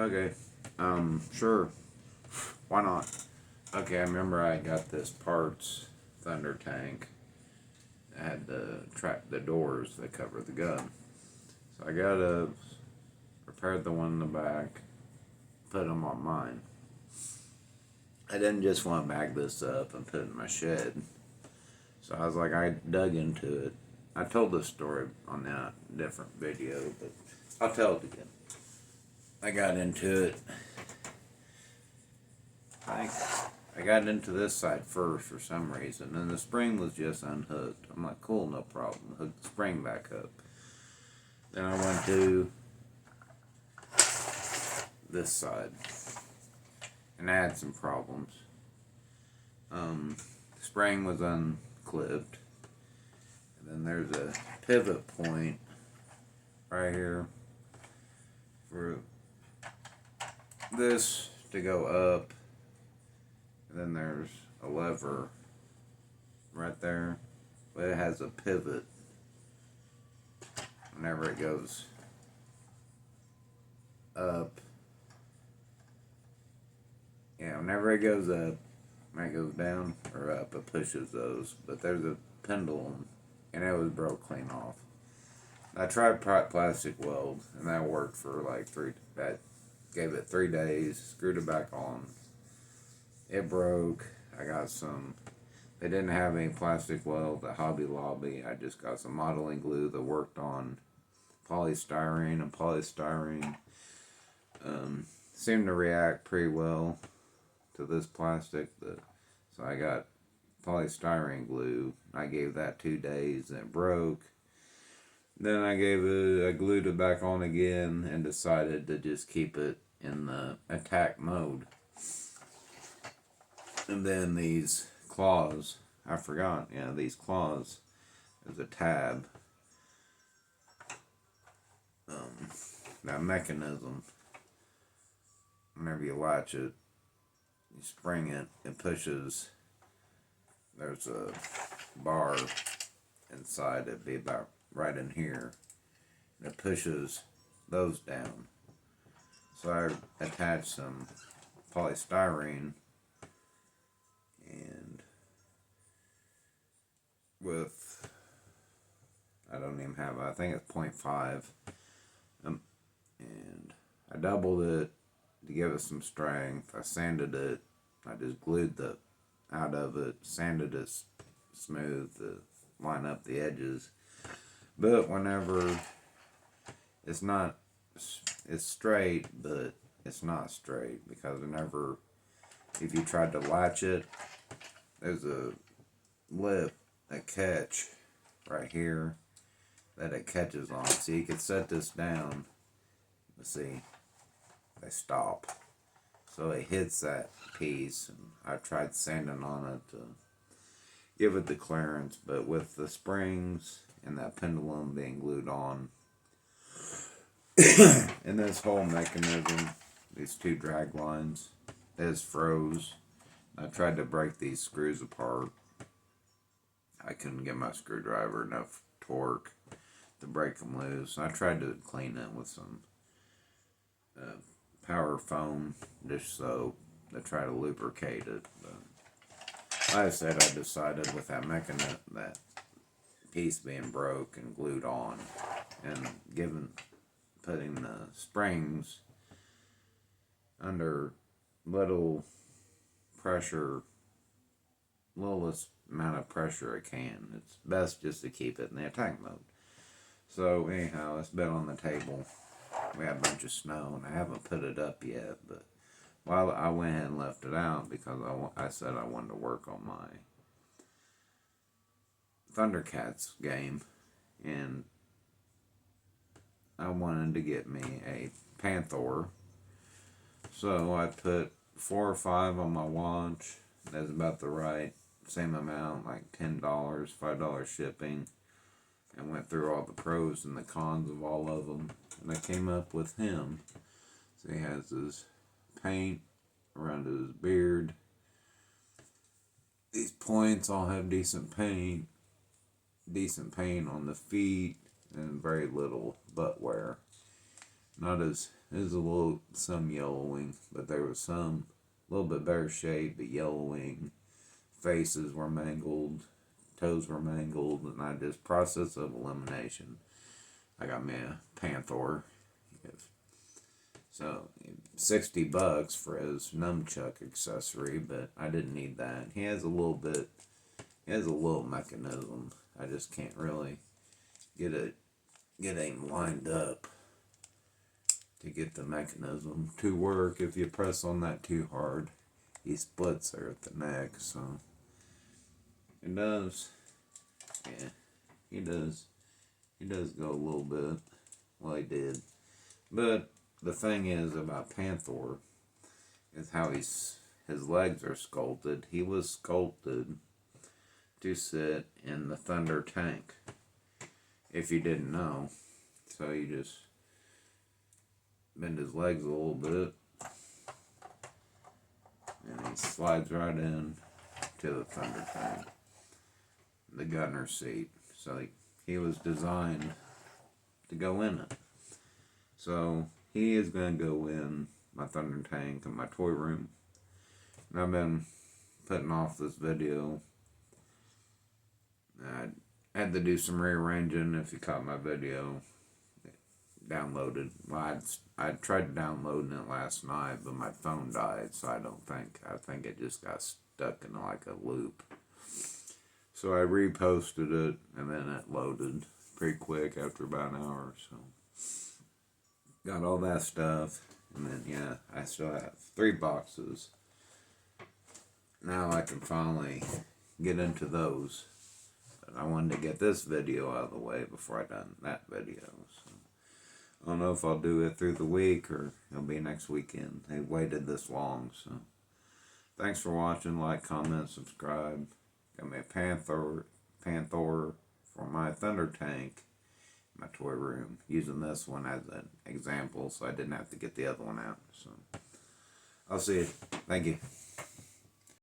Okay. Sure. Why not? Okay, I remember I got this parts thunder tank. I had the doors that cover the gun. So I gotta repaired the one in the back, put them on mine. I didn't just want to bag this up and put it in my shed. So I was like, I dug into it. I told this story on that different video, but I'll tell it again. I got into it. I got into this side first for some reason, and the spring was just unhooked. I'm like, cool, no problem. Hook the spring back up. Then I went to this side, and I had some problems. The spring was unclipped, and then there's a pivot point right here for this to go up, and then there's a lever right there, but it has a pivot whenever it goes up. Yeah, whenever it goes up, when it goes down or up, it pushes those. But there's a pendulum, and it was broke clean off. I tried plastic weld, and that worked for like that gave it 3 days, screwed it back on. It broke. I got some, they didn't have any plastic weld at Hobby Lobby. I just got some modeling glue that worked on polystyrene, and polystyrene seemed to react pretty well to this plastic. So I got polystyrene glue. I gave that 2 days, and it broke. Then I glued it back on again and decided to just keep it in the attack mode. And then these claws, I forgot, yeah, these claws, there's a tab. That mechanism, whenever you latch it, you spring it, it pushes, there's a bar inside, it'd be about right in here, and it pushes those down. So I attached some polystyrene, and with, I don't even have, I think it's 0.5, and I doubled it to give it some strength. I sanded it. I just glued the out of it, sanded it smooth to line up the edges. But whenever it's not, it's straight, but it's not straight because whenever, if you tried to latch it, there's a lip, a catch right here that it catches on. So you could set this down. Let's see, they stop. So it hits that piece, and I tried sanding on it to give it the clearance, but with the springs and that pendulum being glued on, and this whole mechanism, these 2 drag lines, is froze. I tried to break these screws apart. I couldn't get my screwdriver enough torque to break them loose. I tried to clean it with some power foam dish soap to try to lubricate it. But like I said, I decided with that mechanism, that piece being broke and glued on, and putting the springs under little pressure, littlest amount of pressure it can. It's best just to keep it in the attack mode. So anyhow, it's been on the table. We had a bunch of snow, and I haven't put it up yet, but I went ahead and left it out because I said I wanted to work on my Thundercats game, and I wanted to get me a panthor. So I put 4 or 5 on my watch. That's about the right same amount, like $10, $5 shipping, and went through all the pros and the cons of all of them. And I came up with him. So he has his paint around his beard. These points all have decent paint on the feet, and very little butt wear. Not as, there's a little, some yellowing, but there was some a little bit better shape, but yellowing. Faces were mangled, toes were mangled, and I just, process of elimination. I got me a panthor. So $60 for his nunchuck accessory, but I didn't need that. He has a little bit, he has a little mechanism. I just can't really get him lined up to get the mechanism to work. If you press on that too hard, he splits there at the neck. So it does, yeah, he does go a little bit. Well, he did, but the thing is about Panthor is how his legs are sculpted. He was sculpted to sit in the thunder tank, if you didn't know. So you just bend his legs a little bit, and he slides right in to the thunder tank, the gunner seat. So he was designed to go in it. So he is going to go in my thunder tank in my toy room. And I've been putting off this video. I had to do some rearranging. If you caught my video, downloaded. Well, I tried downloading it last night, but my phone died, so I think it just got stuck in like a loop. So I reposted it, and then it loaded pretty quick after about an hour or so. Got all that stuff, and then yeah, I still have 3 boxes. Now I can finally get into those. But I wanted to get this video out of the way before I done that video. So I don't know if I'll do it through the week or it'll be next weekend. They waited this long, so thanks for watching. Like, comment, subscribe. Got me a panthor for my thunder tank. My toy room, using this one as an example, so I didn't have to get the other one out. So I'll see you. Thank you.